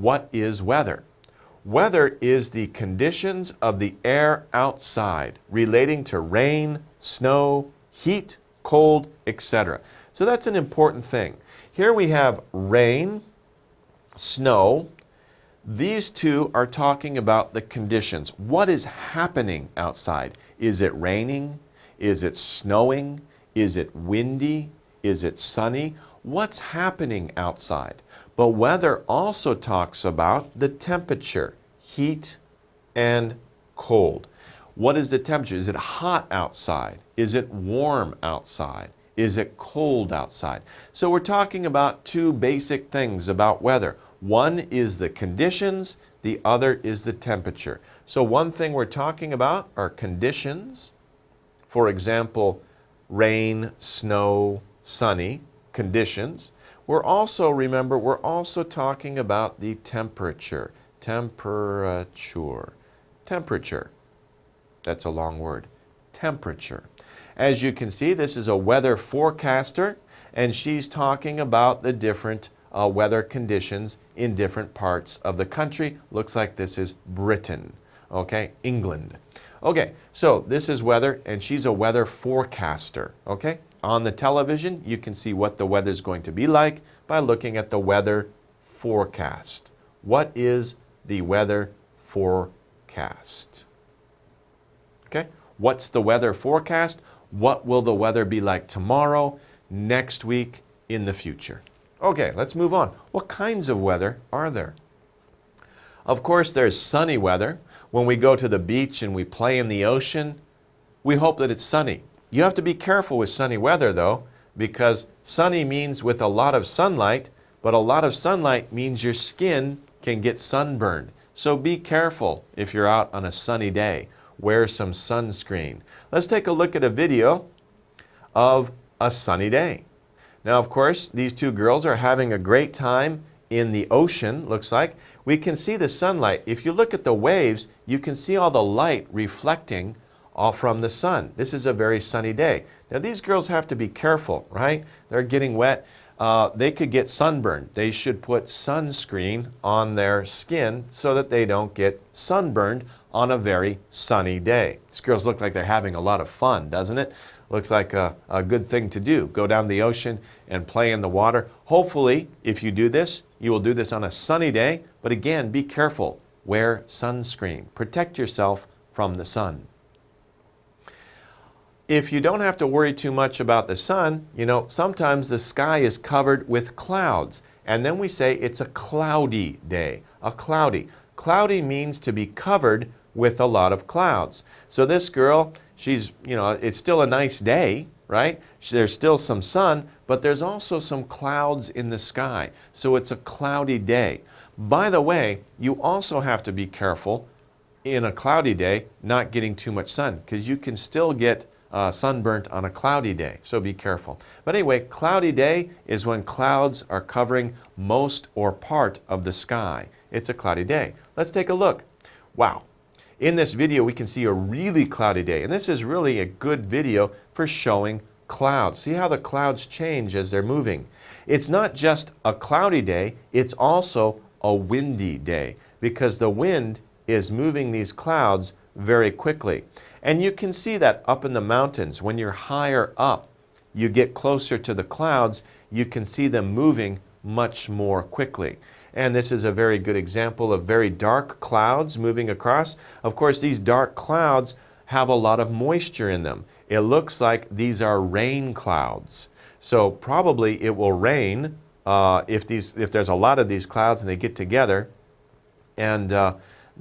What is weather? Weather is the conditions of the air outside relating to rain, snow, heat, cold, etc. So that's an important thing. Here we have rain, snow. These two are talking about the conditions. What is happening outside? Is it raining? Is it snowing? Is it windy? Is it sunny? What's happening outside? But weather also talks about the temperature, heat and cold. What is the temperature? Is it hot outside? Is it warm outside? Is it cold outside? So we're talking about two basic things about weather. One is the conditions, the other is the temperature. So one thing we're talking about are conditions. For example, rain, snow, sunny, conditions. We're also, remember, we're also talking about the temperature. Temperature. Temperature. That's a long word. Temperature. As you can see, this is a weather forecaster, and she's talking about the different weather conditions in different parts of the country. Looks like this is Britain, okay, England. Okay, so this is weather, and she's a weather forecaster, okay? On the television, you can see what the weather is going to be like by looking at the weather forecast. What is the weather forecast? Okay, what's the weather forecast? What will the weather be like tomorrow, next week, in the future? Okay, let's move on. What kinds of weather are there? Of course, there's sunny weather. When we go to the beach and we play in the ocean, we hope that it's sunny. You have to be careful with sunny weather, though, because sunny means with a lot of sunlight, but a lot of sunlight means your skin can get sunburned. So be careful if you're out on a sunny day. Wear some sunscreen. Let's take a look at a video of a sunny day. Now, of course, these two girls are having a great time in the ocean, looks like. We can see the sunlight. If you look at the waves, you can see all the light reflecting all from the sun. This is a very sunny day. Now, these girls have to be careful, right? They're getting wet. They could get sunburned. They should put sunscreen on their skin so that they don't get sunburned on a very sunny day. These girls look like they're having a lot of fun, doesn't it? Looks like a good thing to do. Go down the ocean and play in the water. Hopefully, if you do this, you will do this on a sunny day. But again, be careful. Wear sunscreen. Protect yourself from the sun. If you don't have to worry too much about the sun, you know, sometimes the sky is covered with clouds. And then we say it's a cloudy day. A cloudy. Cloudy means to be covered with a lot of clouds. So this girl, she's, you know, it's still a nice day, right? There's still some sun, but there's also some clouds in the sky. So it's a cloudy day. By the way, you also have to be careful in a cloudy day not getting too much sun, because you can still get sunburnt on a cloudy day, so be careful. But anyway, cloudy day is when clouds are covering most or part of the sky. It's a cloudy day. Let's take a look. Wow. In this video, we can see a really cloudy day, and this is really a good video for showing clouds. See how the clouds change as they're moving. It's not just a cloudy day, it's also a windy day, because the wind is moving these clouds very quickly. And you can see that up in the mountains. When you're higher up, you get closer to the clouds, you can see them moving much more quickly. And this is a very good example of very dark clouds moving across. Of course, these dark clouds have a lot of moisture in them. It looks like these are rain clouds. So probably it will rain if there's a lot of these clouds and they get together, and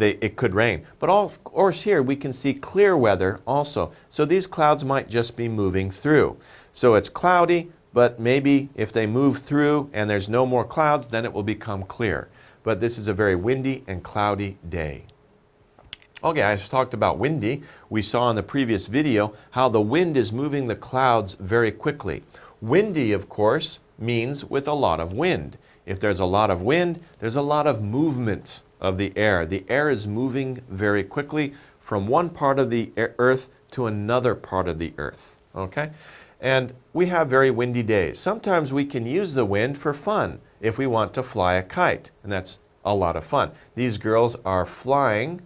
it could rain. But of course here we can see clear weather also. So these clouds might just be moving through. So it's cloudy, but maybe if they move through and there's no more clouds, then it will become clear. But this is a very windy and cloudy day. Okay, I just talked about windy. We saw in the previous video how the wind is moving the clouds very quickly. Windy, of course, means with a lot of wind. If there's a lot of wind, there's a lot of movement of the air. The air is moving very quickly from one part of the earth to another part of the earth. Okay? And we have very windy days. Sometimes we can use the wind for fun if we want to fly a kite. And that's a lot of fun. These girls are flying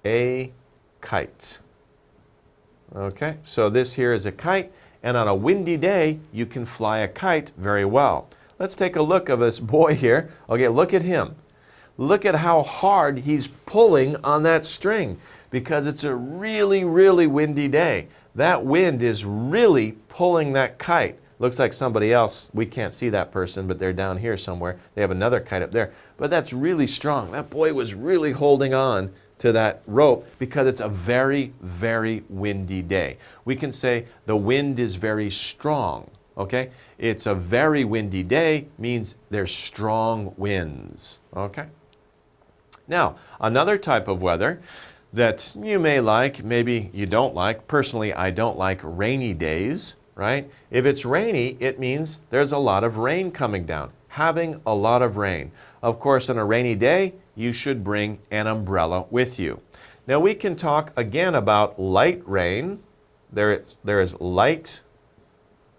a kite. Okay, so this here is a kite, and on a windy day, you can fly a kite very well. Let's take a look at this boy here. Okay, look at him. Look at how hard he's pulling on that string because it's a really, really windy day. That wind is really pulling that kite. Looks like somebody else, we can't see that person, but they're down here somewhere. They have another kite up there. But that's really strong. That boy was really holding on to that rope because it's a very, very windy day. We can say the wind is very strong, okay? It's a very windy day means there's strong winds, okay? Now, another type of weather that you may like, maybe you don't like. Personally, I don't like rainy days, right? If it's rainy, it means there's a lot of rain coming down, having a lot of rain. Of course, on a rainy day, you should bring an umbrella with you. Now, we can talk again about light rain. There is light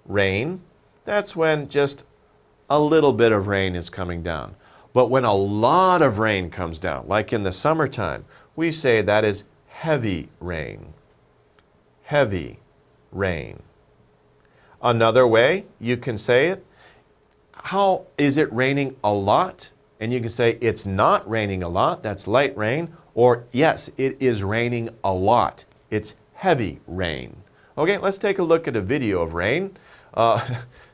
rain. That's when just a little bit of rain is coming down. But when a lot of rain comes down, like in the summertime, we say that is heavy rain. Heavy rain. Another way you can say it, how is it raining a lot? And you can say it's not raining a lot, that's light rain, or yes, it is raining a lot, it's heavy rain. Okay, let's take a look at a video of rain.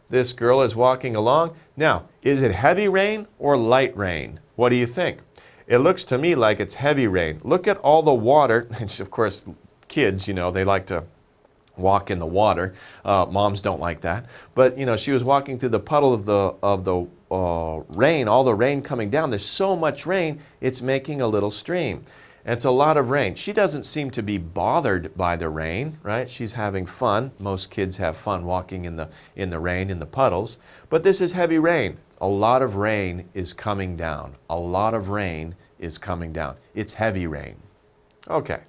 This girl is walking along. Now, is it heavy rain or light rain? What do you think? It looks to me like it's heavy rain. Look at all the water. Of course, kids, you know, they like to walk in the water. Moms don't like that. But, you know, she was walking through the puddle of the rain, all the rain coming down. There's so much rain, it's making a little stream. And it's a lot of rain. She doesn't seem to be bothered by the rain, right? She's having fun. Most kids have fun walking in the rain, in the puddles. But this is heavy rain. A lot of rain is coming down. A lot of rain is coming down. It's heavy rain. Okay.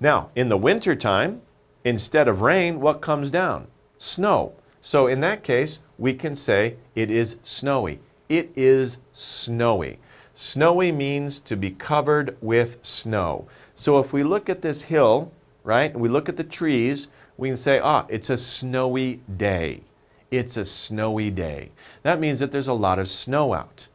Now, in the winter time, instead of rain, what comes down? Snow. So in that case, we can say it is snowy. It is snowy. Snowy means to be covered with snow. So if we look at this hill, right, and we look at the trees, we can say, it's a snowy day. It's a snowy day. That means that there's a lot of snow out.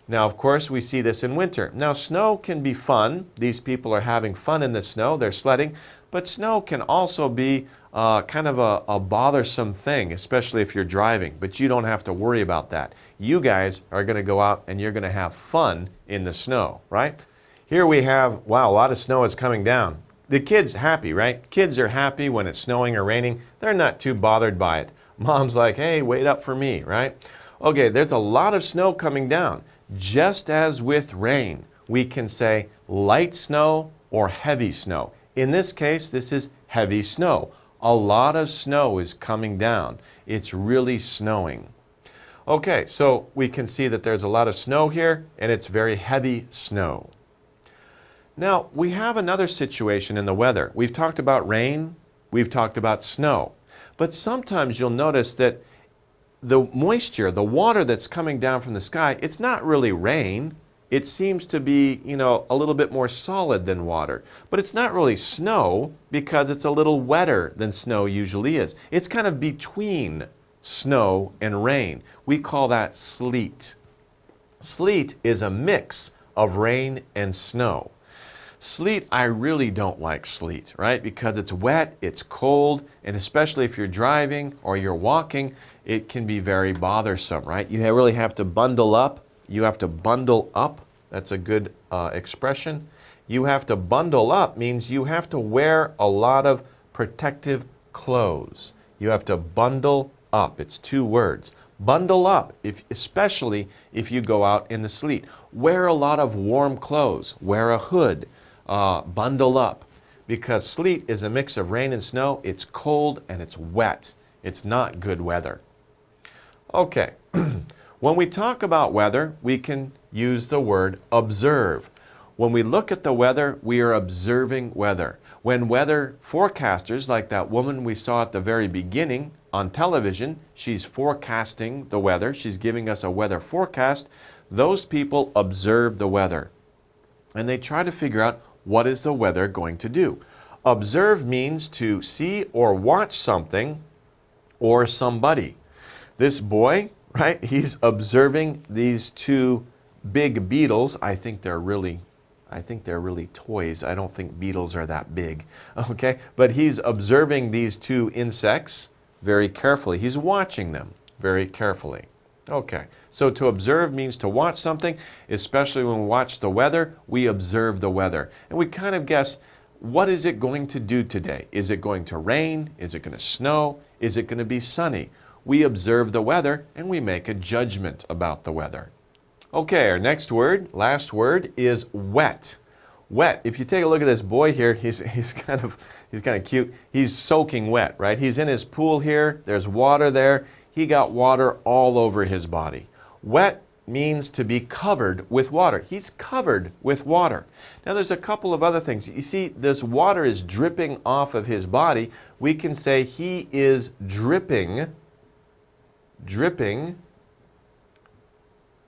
Now, of course, we see this in winter. Now, snow can be fun. These people are having fun in the snow. They're sledding. But snow can also be kind of a bothersome thing, especially if you're driving. But you don't have to worry about that. You guys are going to go out and you're going to have fun in the snow, right? Here we have, wow, a lot of snow is coming down. The kids happy, right? Kids are happy when it's snowing or raining. They're not too bothered by it. Mom's like, hey, wait up for me, right? Okay, there's a lot of snow coming down. Just as with rain, we can say light snow or heavy snow. In this case, this is heavy snow. A lot of snow is coming down. It's really snowing. Okay, so we can see that there's a lot of snow here, and it's very heavy snow. Now, we have another situation in the weather. We've talked about rain, we've talked about snow, but sometimes you'll notice that the moisture, the water that's coming down from the sky, it's not really rain. It seems to be, you know, a little bit more solid than water. But it's not really snow because it's a little wetter than snow usually is. It's kind of between snow and rain. We call that sleet. Sleet is a mix of rain and snow. Sleet, I really don't like sleet, right? Because it's wet, it's cold, and especially if you're driving or you're walking, it can be very bothersome, right? You really have to bundle up. You have to bundle up. That's a good expression. You have to bundle up means you have to wear a lot of protective clothes. You have to bundle up. It's two words. Bundle up, especially if you go out in the sleet. Wear a lot of warm clothes. Wear a hood. Bundle up. Because sleet is a mix of rain and snow. It's cold and it's wet. It's not good weather. Okay. When we talk about weather, we can use the word observe. When we look at the weather, we are observing weather. When weather forecasters, like that woman we saw at the very beginning, on television, she's forecasting the weather. She's giving us a weather forecast. Those people observe the weather. And they try to figure out what is the weather going to do. Observe means to see or watch something or somebody. This boy, right, he's observing these two big beetles. I think they're really toys. I don't think beetles are that big, okay? But he's observing these two insects very carefully. He's watching them very carefully. Okay, so to observe means to watch something, especially when we watch the weather, we observe the weather. And we kind of guess, what is it going to do today? Is it going to rain? Is it going to snow? Is it going to be sunny? We observe the weather and we make a judgment about the weather. Okay, our next word, last word, is wet. Wet. If you take a look at this boy here, he's kind of cute. He's soaking wet, right? He's in his pool here. There's water there. He got water all over his body. Wet means to be covered with water. He's covered with water. Now there's a couple of other things. You see, this water is dripping off of his body. We can say he is dripping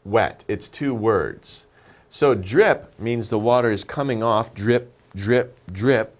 wet. It's two words. So drip means the water is coming off, drip, drip, drip.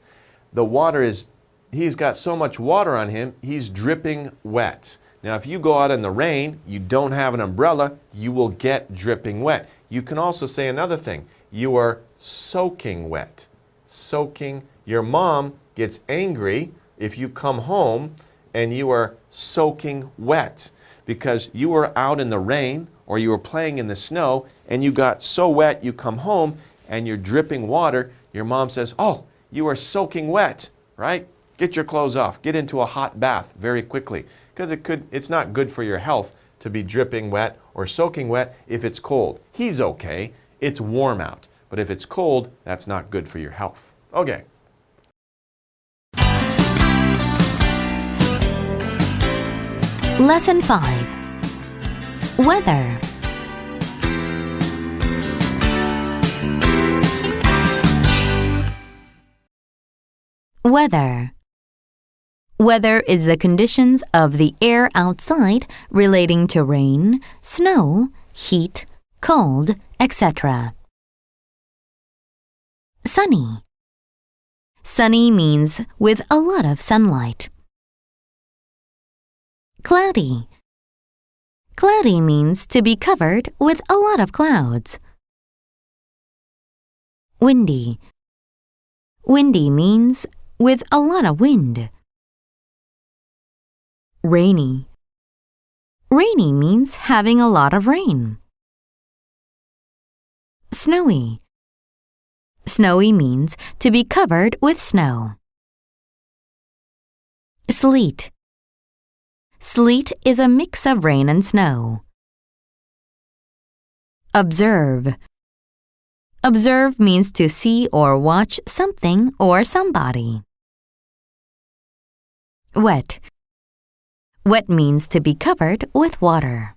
The water is, he's got so much water on him, he's dripping wet. Now if you go out in the rain, you don't have an umbrella, you will get dripping wet. You can also say another thing. You are soaking wet. Soaking. Your mom gets angry if you come home and you are soaking wet because you were out in the rain or you were playing in the snow and you got so wet you come home and you're dripping water. Your mom says, "Oh, you are soaking wet," right? Get your clothes off. Get into a hot bath very quickly because it's not good for your health to be dripping wet or soaking wet if it's cold. He's okay. It's warm out. But if it's cold, that's not good for your health. Okay. Lesson 5. Weather. Weather. Weather is the conditions of the air outside relating to rain, snow, heat, cold, etc. Sunny. Sunny means with a lot of sunlight. Cloudy. Cloudy means to be covered with a lot of clouds. Windy. Windy means with a lot of wind. Rainy. Rainy means having a lot of rain. Snowy. Snowy means to be covered with snow. Sleet. Sleet is a mix of rain and snow. Observe. Observe means to see or watch something or somebody. Wet. Wet means to be covered with water.